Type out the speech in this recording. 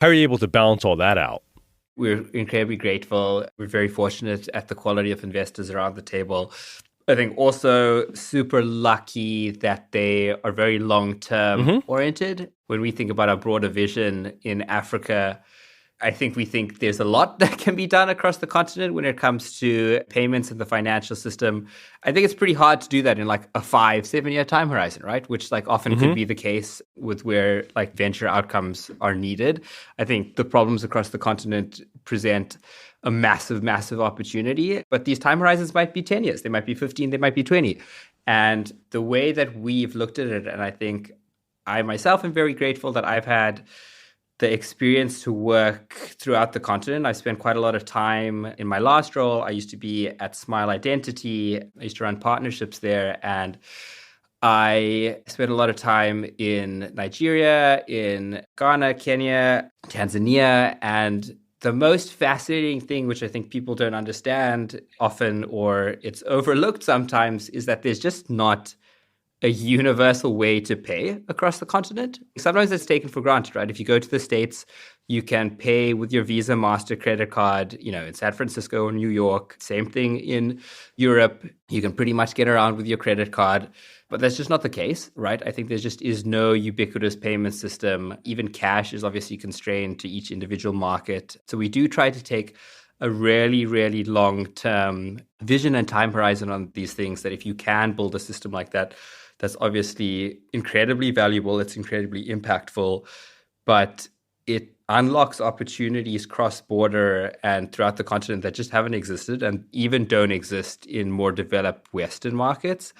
How are you able to balance all that out? We're incredibly grateful. We're very fortunate at the quality of investors around the table. I think also super lucky that they are very long-term Hmm. oriented. When we think about our broader vision in Africa, I think we think there's a lot that can be done across the continent when it comes to payments in the financial system. I think it's pretty hard to do that in like a 5-7 year time horizon, right? Which like often could Hmm. be the case with where like venture outcomes are needed. I think the problems across the continent present a massive, massive opportunity, but these time horizons might be 10 years, they might be 15, they might be 20. And the way that we've looked at it, and I think I myself am very grateful that I've had the experience to work throughout the continent. I spent quite a lot of time in my last role. I used to be at Smile Identity. I used to run partnerships there. And I spent a lot of time in Nigeria, in Ghana, Kenya, Tanzania. And the most fascinating thing, which I think people don't understand often or it's overlooked sometimes, is that there's just not a universal way to pay across the continent. Sometimes it's taken for granted, right? If you go to the States, you can pay with your Visa, Master, credit card, in San Francisco or New York. Same thing in Europe. You can pretty much get around with your credit card. But that's just not the case, right? I think there just is no ubiquitous payment system. Even cash is obviously constrained to each individual market. So we do try to take a really, really long-term vision and time horizon on these things, that if you can build a system like that, that's obviously incredibly valuable. It's incredibly impactful, but it unlocks opportunities cross-border and throughout the continent that just haven't existed and even don't exist in more developed Western markets.